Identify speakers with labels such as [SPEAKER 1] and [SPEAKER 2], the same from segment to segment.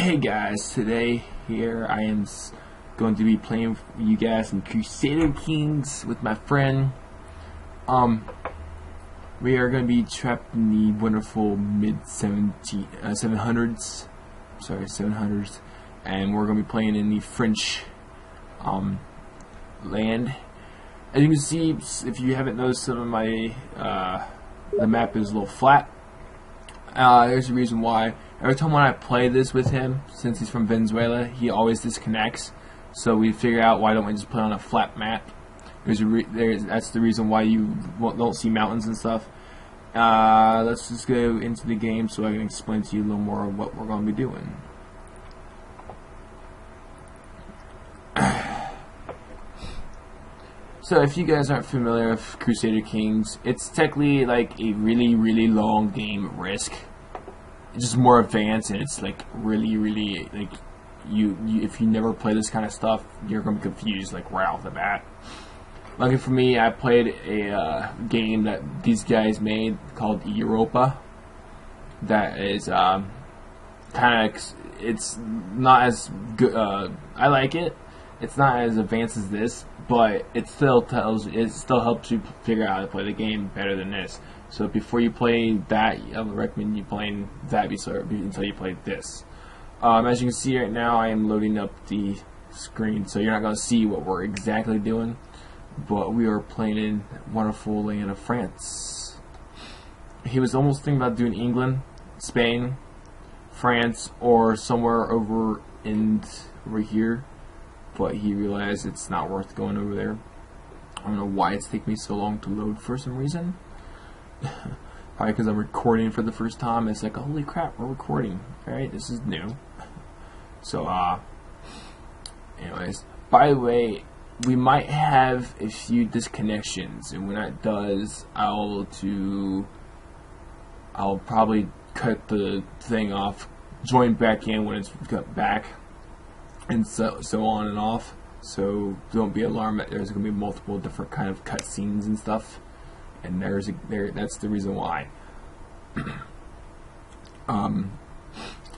[SPEAKER 1] Hey guys, today here I am going to be playing for you guys some Crusader Kings with my friend. We are going to be trapped in the wonderful mid 700s, and we're going to be playing in the French land. As you can see, if you haven't noticed, some of my the map is a little flat. There's a reason why. Every time when I play this with him, since he's from Venezuela, he always disconnects. So we figure out, why don't we just play on a flat map? That's the reason why you don't see mountains and stuff. Let's just go into the game so I can explain to you a little more of what we're going to be doing. So if you guys aren't familiar with Crusader Kings, it's technically like a really long game at Risk. It's just more advanced, and it's like really like you if you never play this kind of stuff, you're gonna be confused like right off the bat. Lucky for me, I played a game that these guys made called Europa. That is kind of, it's not as good. I like it. It's not as advanced as this, but it still helps you figure out how to play the game better than this. So before you play that, I would recommend you playing that until you play this. As you can see right now, I am loading up the screen, so you're not going to see what we're exactly doing, but we are playing in wonderful land of France. He was almost thinking about doing England, Spain, France, or somewhere over here, but he realized it's not worth going over there. I don't know why it's taking me so long to load for some reason. Probably because I'm recording for the first time. It's like, holy crap, we're recording. Alright, this is new. So, anyways. By the way, we might have a few disconnections, and when that does, I'll probably cut the thing off, join back in when it's cut back, and so on and off. So don't be alarmed that there's going to be multiple different kind of cutscenes and stuff. And that's the reason why.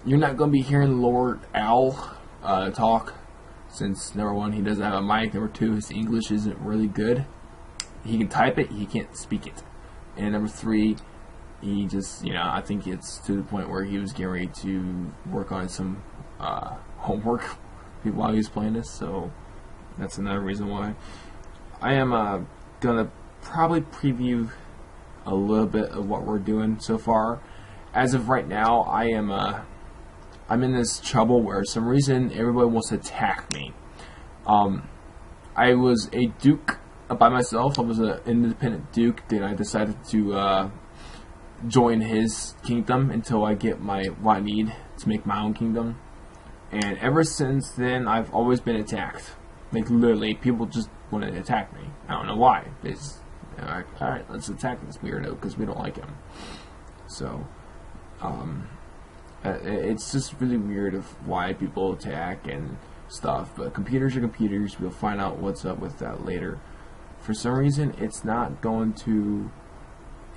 [SPEAKER 1] You're not going to be hearing Lord Al talk, since number one, he doesn't have a mic. Number two, his English isn't really good. He can type it, he can't speak it. And number three, he just, I think it's to the point where he was getting ready to work on some homework while he was playing this. So that's another reason why. I am gonna probably preview a little bit of what we're doing so far. As of right now, I'm in this trouble where for some reason everybody wants to attack me. I was a duke by myself. I was an independent duke. Then I decided to join his kingdom until I get what I need to make my own kingdom. And ever since then, I've always been attacked. Like literally, people just want to attack me. I don't know why. Like, alright, let's attack this weirdo because we don't like him. So, it's just really weird of why people attack and stuff. But computers are computers. We'll find out what's up with that later. For some reason, it's not going to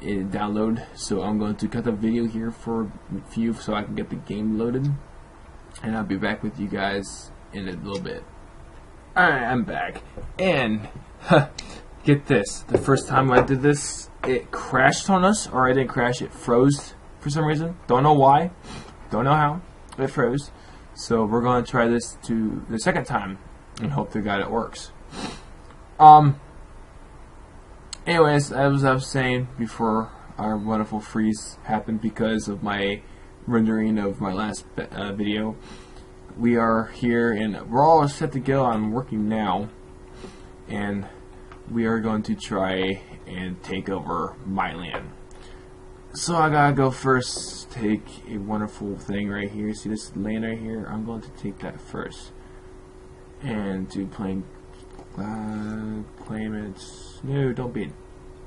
[SPEAKER 1] download. So I'm going to cut the video here for a few so I can get the game loaded. And I'll be back with you guys in a little bit. Alright, I'm back. And, get this. The first time I did this, it crashed on us. Or I didn't crash, it froze for some reason. Don't know why. Don't know how. It froze. So we're going to try this to the second time. And hope to God it works. Anyways, as I was saying before, our wonderful freeze happened because of my rendering of my last video. We are here and we're all set to go. I'm working now, and we are going to try and take over my land. So I gotta go first, take a wonderful thing right here. See this land right here? I'm going to take that first and to claim it. No, don't be a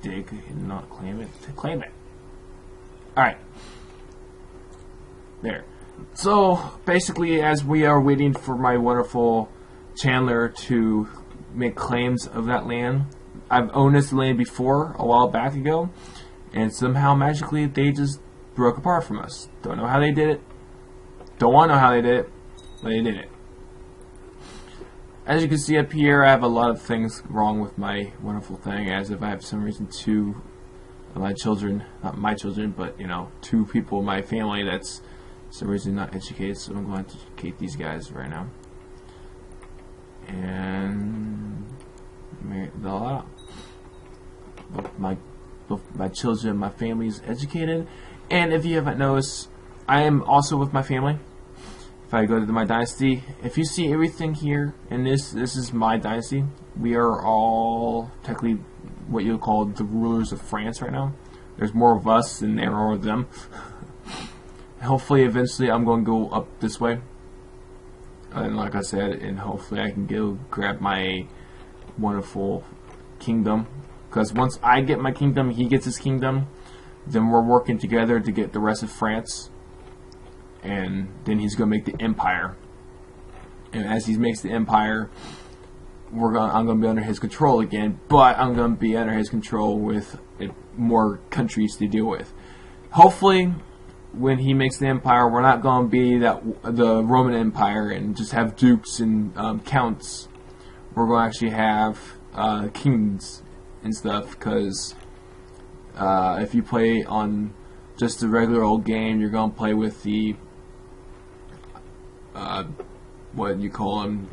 [SPEAKER 1] dick and not claim it. Claim it. Alright. There. So basically, as we are waiting for my wonderful Chandler to make claims of that land, I've owned this land before a while back ago, and somehow magically they just broke apart from us. Don't know how they did it. Don't want to know how they did it. but they did it. As you can see up here, I have a lot of things wrong with my wonderful thing, as if I have some reason two of my children, not my children, but, you know, two people in my family that's some reason not educated, so I'm going to educate these guys right now. And both my children, my family is educated. And if you haven't noticed, I am also with my family. If I go to my dynasty, if you see everything here, and this is my dynasty, we are all technically what you would call the rulers of France right now. There's more of us than there are of them. Hopefully, eventually, I'm going to go up this way. And like I said, and hopefully I can go grab my wonderful kingdom. Because once I get my kingdom, he gets his kingdom, then we're working together to get the rest of France. And then he's going to make the empire. And as he makes the empire, I'm going to be under his control again. But I'm going to be under his control with more countries to deal with. Hopefully, when he makes the empire, we're not going to be the Roman Empire and just have dukes and counts. We're going to actually have kings and stuff. Because if you play on just the regular old game, you're going to play with the what you call them,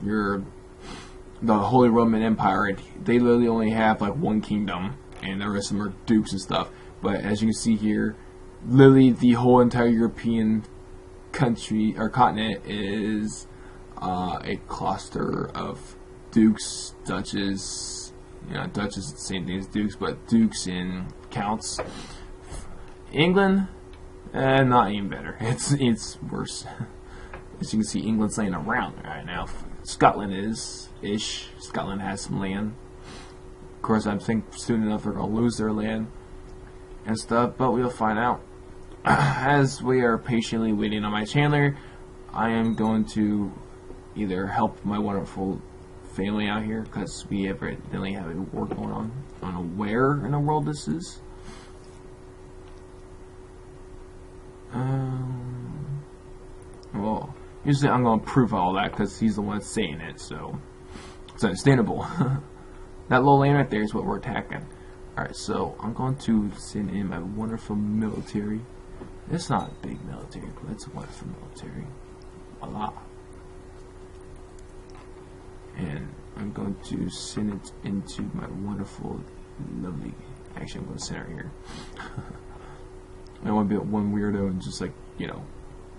[SPEAKER 1] the Holy Roman Empire, and they literally only have like one kingdom, and the rest of them are dukes and stuff. But as you can see here, literally the whole entire European country or continent is a cluster of dukes, duchess. You know, duchess is the same thing as dukes, but dukes and counts. England, not even better. It's worse. As you can see, England's laying around right now. Scotland is-ish. Scotland has some land. Of course, I think soon enough they're going to lose their land and stuff, but we'll find out. As we are patiently waiting on my Chandler, I am going to either help my wonderful family out here, because we evidently have a war going on. I don't know where in the world this is. Well, usually I'm going to prove all that because he's the one saying it, so it's understandable. That little land right there is what we're attacking. Alright, so I'm going to send in my wonderful military. It's not a big military, but it's a wonderful military. Voila. And I'm going to send it into my wonderful, lovely... Actually, I'm going to send it here. I don't want to be one weirdo and just like, you know,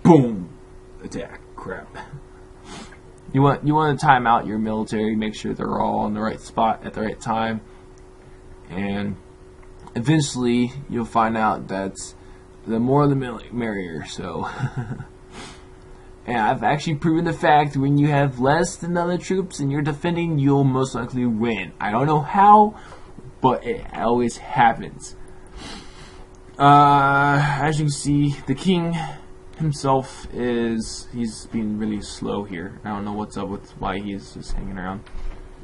[SPEAKER 1] boom! Attack. Crap. You want to time out your military, make sure they're all in the right spot at the right time, and eventually you'll find out that the more the merrier. So, and I've actually proven the fact when you have less than other troops and you're defending, you'll most likely win. I don't know how, but it always happens. As you can see, the king himself he's being really slow here. I don't know what's up with why he's just hanging around.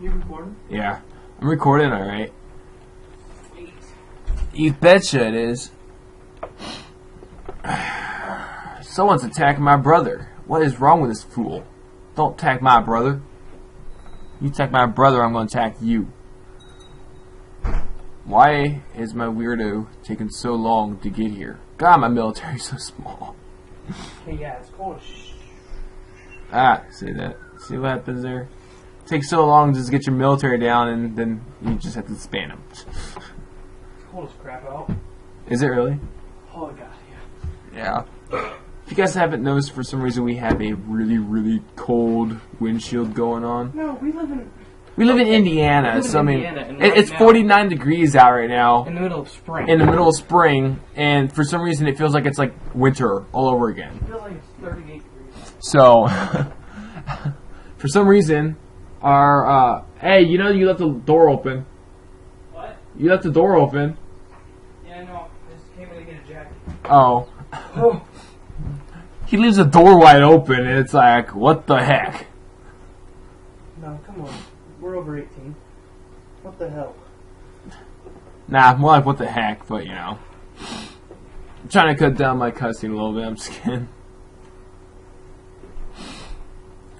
[SPEAKER 2] You recording?
[SPEAKER 1] Yeah, I'm recording, alright. You betcha it is. Someone's attacking my brother. What is wrong with this fool? Don't attack my brother. You attack my brother, I'm going to attack you. Why is my weirdo taking so long to get here? God, my military's so small.
[SPEAKER 2] Hey, yeah, it's cold.
[SPEAKER 1] See that? See what happens there? It takes so long to just get your military down, and then you just have to span them.
[SPEAKER 2] It's cold as crap out.
[SPEAKER 1] Is it really?
[SPEAKER 2] Oh, God,
[SPEAKER 1] yeah. If you guys haven't noticed, for some reason we have a really, really cold windshield going on.
[SPEAKER 2] No, we live in
[SPEAKER 1] Indiana, so I mean,
[SPEAKER 2] Indiana,
[SPEAKER 1] it's 49 degrees out right now.
[SPEAKER 2] in the middle of spring.
[SPEAKER 1] In the middle of spring, and for some reason it feels like it's like winter all over again.
[SPEAKER 2] It feels like it's 38 degrees.
[SPEAKER 1] So, for some reason, our, hey, you know you left the door open.
[SPEAKER 2] What?
[SPEAKER 1] You left the door open.
[SPEAKER 2] Yeah, I know. I just came in to get a jacket.
[SPEAKER 1] Oh.
[SPEAKER 2] Oh.
[SPEAKER 1] He leaves the door wide open, and it's like, what the heck?
[SPEAKER 2] No, come on. We're over 18. What the hell?
[SPEAKER 1] Nah, more like what the heck, but you know. I'm trying to cut down my cussing a little bit, I'm just kidding.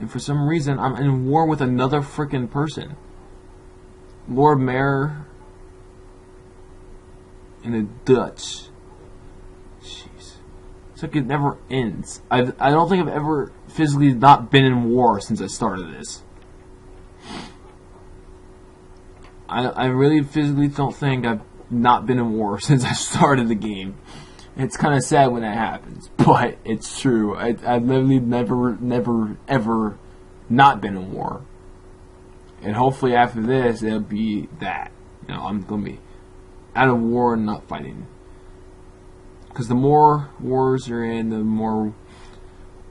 [SPEAKER 1] And for some reason, I'm in war with another freaking person. Lord Mayor and the Dutch. Jeez. It's like it never ends. I don't think I've ever physically not been in war since I started this. I really physically don't think I've not been in war since I started the game. It's kind of sad when that happens, but it's true. I've literally never, ever not been in war. And hopefully after this, it'll be that. You know, I'm going to be out of war and not fighting. Because the more wars you're in, the more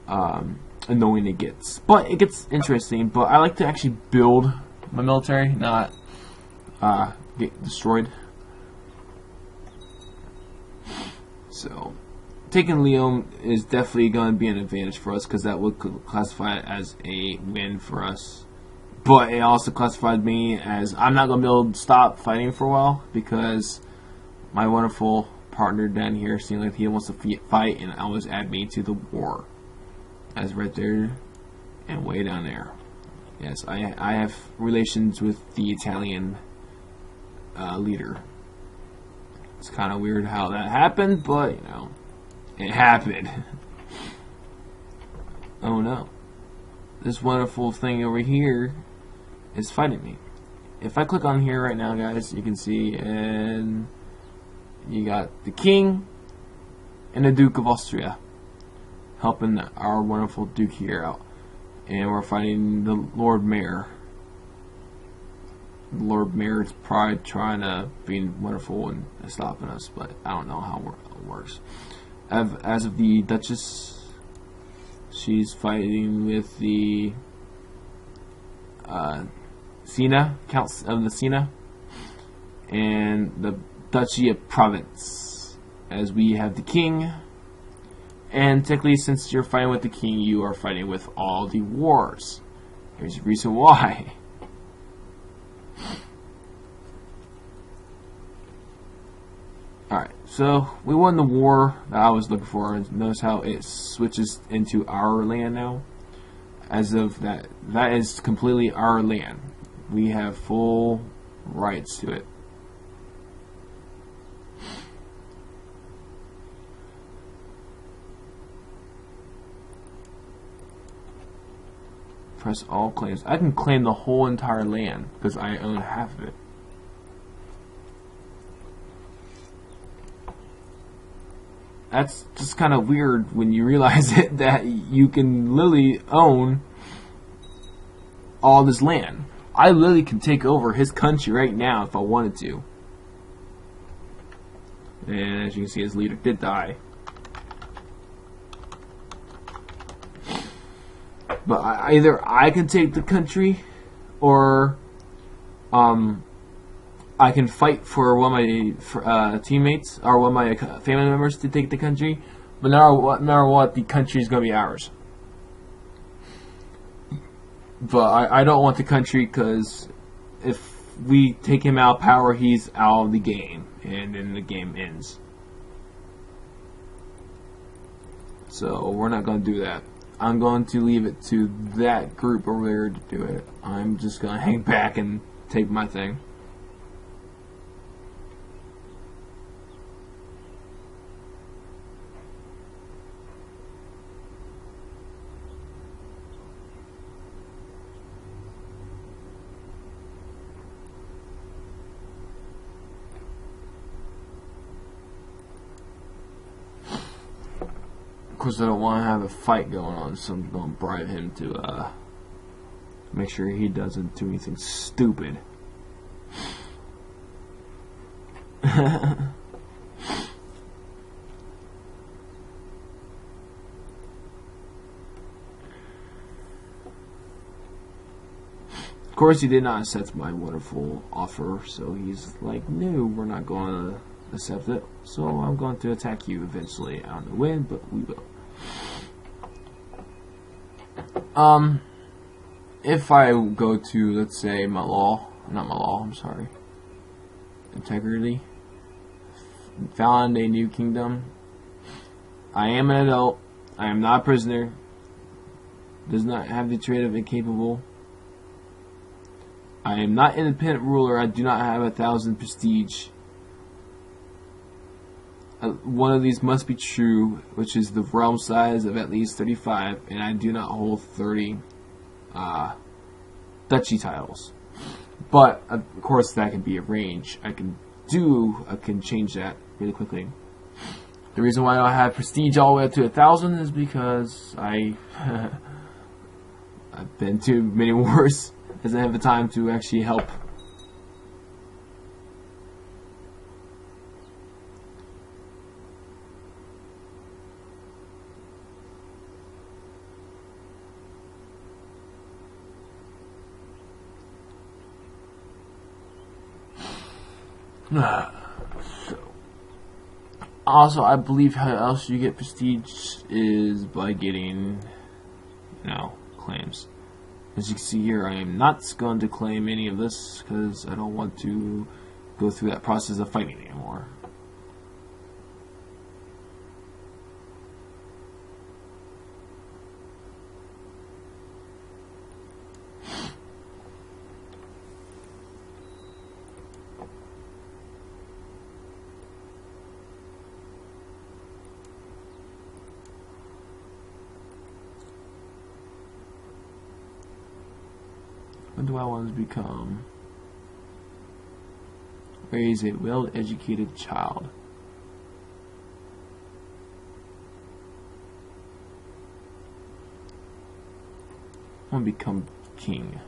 [SPEAKER 1] annoying it gets. But it gets interesting. But I like to actually build my military, not get destroyed. So, taking Lyon is definitely going to be an advantage for us because that would classify it as a win for us. But it also classified me as I'm not going to be able to stop fighting for a while because my wonderful partner down here seems like he wants to fight and always add me to the war. That's right there and way down there. Yes, I have relations with the Italian leader. It's kind of weird how that happened, but, you know, it happened. Oh no. This wonderful thing over here is fighting me. If I click on here right now, guys, you can see, and you got the King and the Duke of Austria helping our wonderful Duke here out. And we're fighting the Lord Mayor. Lord Mayor is probably trying to be wonderful and stopping us, but I don't know how it works. As of the Duchess, she's fighting with the Siena, Count of the Siena, and the Duchy of Provence. As we have the King, and technically, since you're fighting with the King, you are fighting with all the wars. Here's the reason why. Alright, so we won the war that I was looking for. Notice how it switches into our land now. As of that is completely our land. We have full rights to it. Press all claims. I can claim the whole entire land because I own half of it. That's just kind of weird when you realize it, that you can literally own all this land. I literally can take over his country right now if I wanted to. And as you can see, his leader did die. But either I can take the country, or I can fight for one of my teammates or one of my family members to take the country. But no matter what, the country is going to be ours. But I don't want the country because if we take him out of power, he's out of the game, and then the game ends. So we're not going to do that. I'm going to leave it to that group over there to do it. I'm just going to hang back and take my thing. Of course, I don't want to have a fight going on, so I'm going to bribe him to make sure he doesn't do anything stupid. Of course, he did not accept my wonderful offer, so he's like, no, we're not going to accept it, so I'm going to attack you eventually. I don't know when, but we will. If I go to, let's say, integrity, found a new kingdom, I am an adult, I am not a prisoner, Does not have the trait of incapable. I am not independent ruler. I do not have 1,000 prestige. One of these must be true, which is the realm size of at least 35, and I do not hold 30 duchy titles. But of course, that can be arranged. I can change that really quickly. The reason why I have prestige all the way up to 1,000 is because I've been to many wars, as I have the time to actually help. So, also, I believe how else you get prestige is by getting, claims. As you can see here, I am not going to claim any of this because I don't want to go through that process of fighting anymore. What do I want to become? Raise a well-educated child. I want to become king.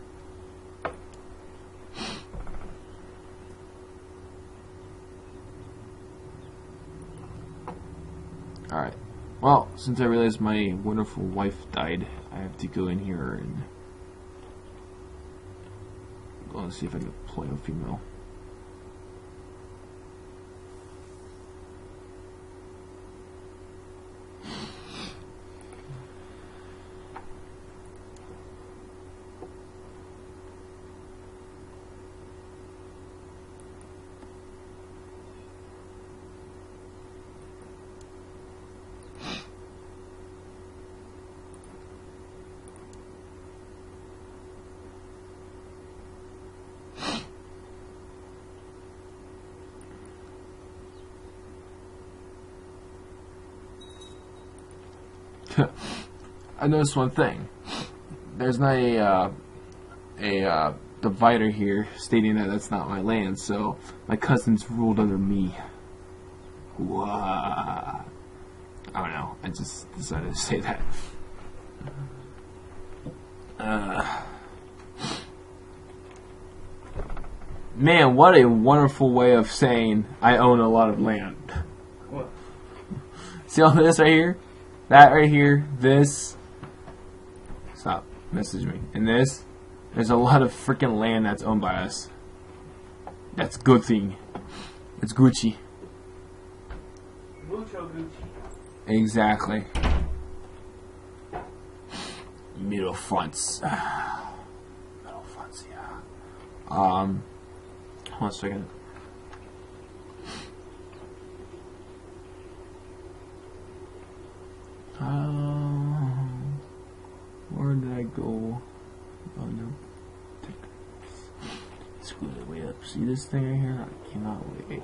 [SPEAKER 1] Alright. Well, since I realized my wonderful wife died, I have to go in here and let's see if I can employ a female. I noticed one thing. There's not a divider here stating that that's not my land, so my cousins ruled under me. I don't know. I just decided to say that. Man, what a wonderful way of saying I own a lot of land.
[SPEAKER 2] What?
[SPEAKER 1] See all this right here? That right here, this, stop, message me, and this, there's a lot of freaking land that's owned by us. That's good thing. It's Gucci.
[SPEAKER 2] Mucho Gucci.
[SPEAKER 1] Exactly. Middle fronts. Middle fronts, yeah. Hold on a second. Where did I go? Oh no. Screw it way up. See this thing right here? I cannot wait.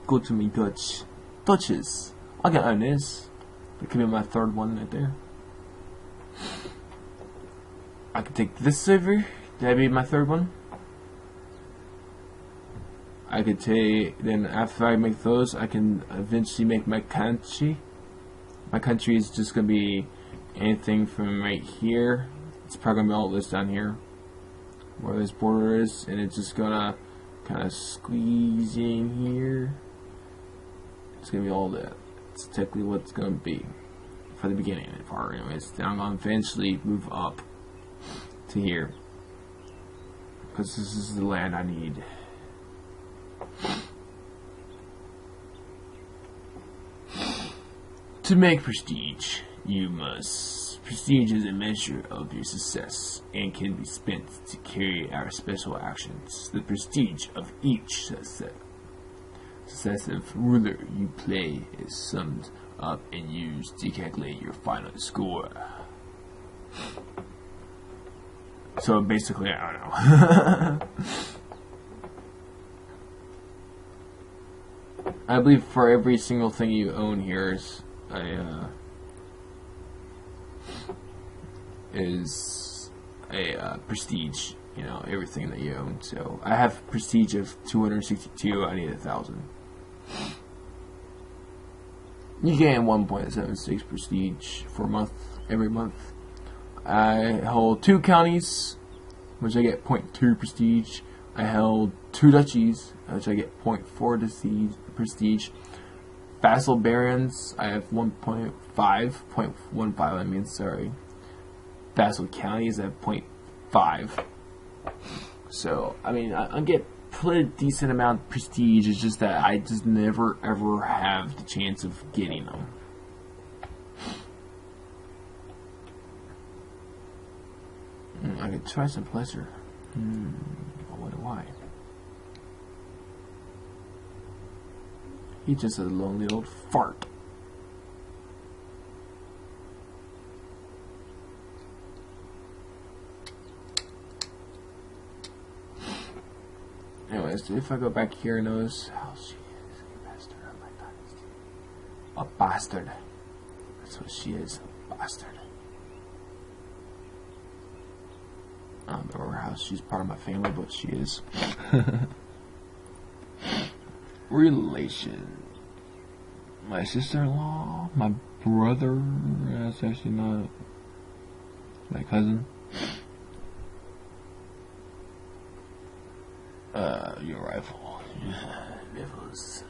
[SPEAKER 1] Go to me, Dutch. Dutches. I can own this. It could be my third one right there. I could take this over. That'd be my third one. I could take, then after I make those, I can eventually make my country. My country is just gonna be anything from right here. It's probably gonna be all this down here, where this border is, and it's just gonna kind of squeeze in here. It's gonna be all that. It's technically what it's gonna be for the beginning part, anyways. Then I'm gonna eventually move up to here because this is the land I need. To make prestige, you must. Prestige is a measure of your success and can be spent to carry out special actions. The prestige of each successive ruler you play is summed up and used to calculate your final score. So basically, I don't know. I believe for every single thing you own here is a prestige. You know, everything that you own. So I have prestige of 262. I need 1,000. You gain 1.76 prestige for a month, every month. I hold 2 counties, which I get 0.2 prestige. I held 2 duchies, which I get 0.4 prestige. Vassal barons, I have 0.15 I mean, sorry. Vassal counties, I have 0.5. So, I mean, I get pretty decent amount of prestige. It's just that I just never ever have the chance of getting them. I could try some pleasure. I wonder why. He's just a lonely old fart. Anyways, if I go back here and notice how she is a bastard of my dynasty. A bastard. That's what she is. A bastard. I don't remember how she's part of my family, but she is. Relation. My sister-in-law, my brother, that's actually not my cousin. Your rifle. Rifles.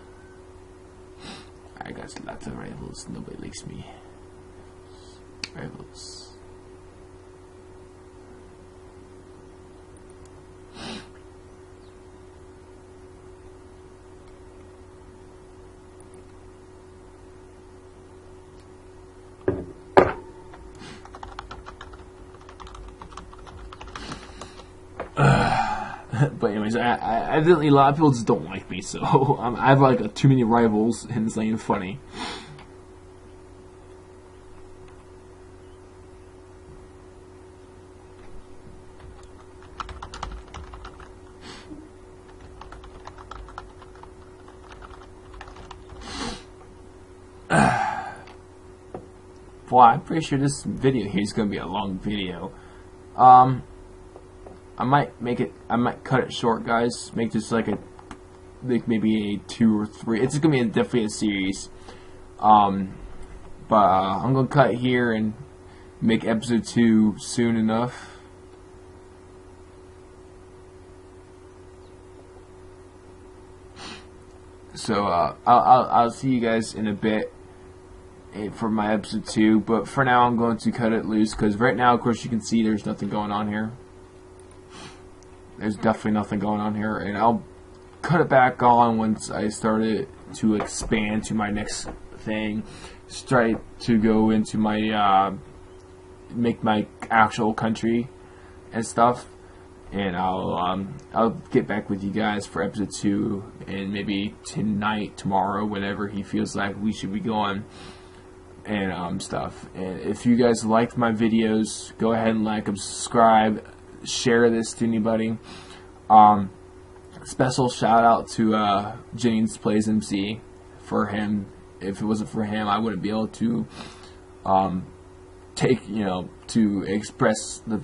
[SPEAKER 1] I got lots of rifles. Nobody likes me. Rifles. But anyways, I evidently a lot of people just don't like me, so I have like too many rivals, and it's not even funny. Well, I'm pretty sure this video here is going to be a long video. I might cut it short, guys. Make this like maybe a 2 or 3. It's gonna be definitely a series. But I'm gonna cut here and make episode 2 soon enough. So I'll see you guys in a bit for my episode 2. But for now, I'm going to cut it loose because right now, of course, you can see there's nothing going on here. There's definitely nothing going on here, and I'll cut it back on once I started to expand to my next thing. Start to go into my make my actual country and stuff, and I'll get back with you guys for episode 2, and maybe tonight, tomorrow, whenever he feels like we should be going, and stuff. And if you guys liked my videos, go ahead and like them, subscribe. Share this to anybody. Special shout out to Jennings Plays MC for him. If it wasn't for him, I wouldn't be able to to express the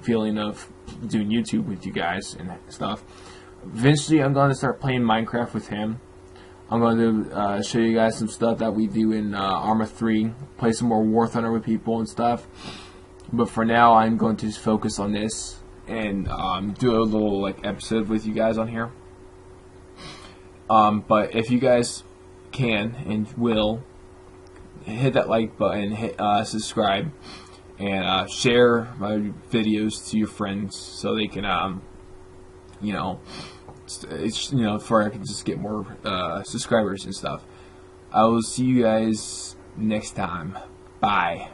[SPEAKER 1] feeling of doing YouTube with you guys and stuff. Eventually, I'm going to start playing Minecraft with him. I'm going to show you guys some stuff that we do in Arma 3. Play some more War Thunder with people and stuff. But for now, I'm going to just focus on this and do a little episode with you guys on here. But if you guys can and will, hit that like button, hit subscribe, and share my videos to your friends so they can, for I can just get more subscribers and stuff. I will see you guys next time. Bye.